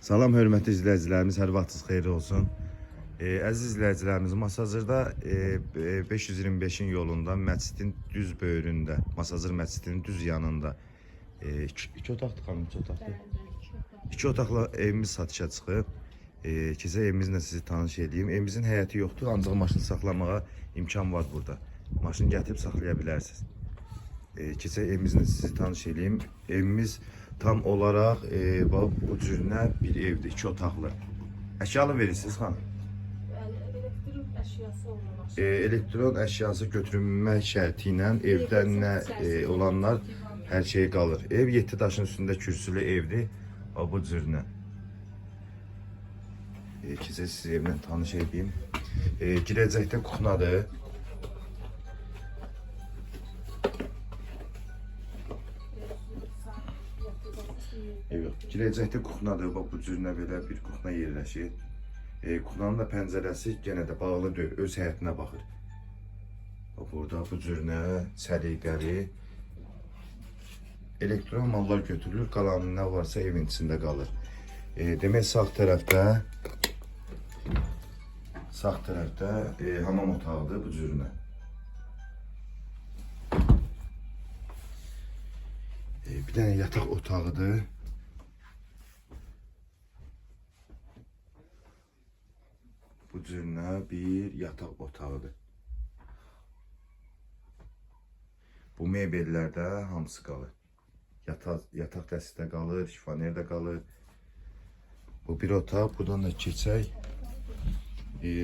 Salam hörmətli izləyicilərimiz, hər vaxtınız xeyirli olsun. Əziz izləyicilərimiz, Masazırda 525-in yolunda, məscidin düz böyründə, Masazır məscidinin düz yanında iki otaqlı xanım, iki otaqlı. İki otaqlı evimiz satışa çıxıb. Keçə evimizlə sizi tanış edeyim. Evimizin həyəti yoxdur, ancaq maşın saxlamağa imkan var burada. Maşın gətirib saxlaya bilərsiniz. Keçə evimizlə sizi tanış edeyim. Evimiz tam olarak bu cürünə bir evdir, iki otaqlı. Əşyalı verirsiniz xanım? Elektrik əşyası olmamış. Elektron əşyası götürülmək şərti ilə evdən nə olanlar hər şey qalır. Ev 7 daşın üstündə kürsülü evdir. Bu cürünə. Keçə sizi evlə tanış edeyim. Girəcəkdə kuxnadır. Evet, girəcəkdə kuxnadır. Bax, bu cürünə belə bir kuxna yerləşir. Kuxnanın da pəncərəsi yenə də bağlı deyil, öz həyətinə baxır. Bax, burada bu cürünə səliqəli elektron mallar götürülür, qalanı nə varsa evin içində qalır. Demək, sağ tərəfdə hamam otağıdır bu cürünə. Bir dənə yataq otağıdır. Bu cürünə bir yataq otağıdır. Bu mebellərdə hamısı qalır. Yataq dəstə qalır, şifaner də qalır. Bu bir otaq, buradan da keçək.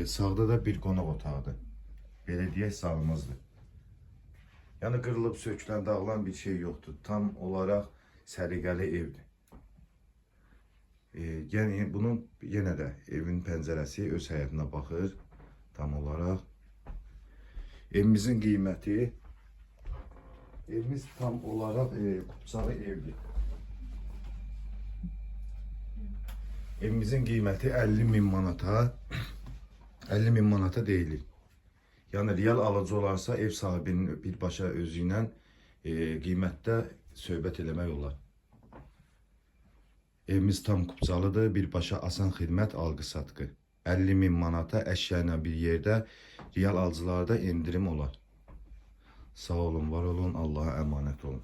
Sağda da bir qonaq otağıdır. Belə deyək, sağımızdır. Yəni qırılıb, sökülən, dağılan bir şey yoxdur. Tam olaraq səliqəli evdir. Yəni bunun yenə də evin pəncərəsi öz həyətinə baxır tam olaraq. Evimizin qiyməti, evimiz tam olaraq kupçalı evdir. Evimizin qiyməti 50.000 manata, 50.000 manata deyilir. Yəni real alıcı olarsa ev sahibinin birbaşa özü ilə qiymətdə söhbət eləmək olar. Evimiz tam kupçalıdır, birbaşa asan xidmət alqı-satqı. 50.000 manata əşya ilə bir yerdə real alıcılarda endirim olar. Sağ olun, var olun, Allah'a əmanət olun.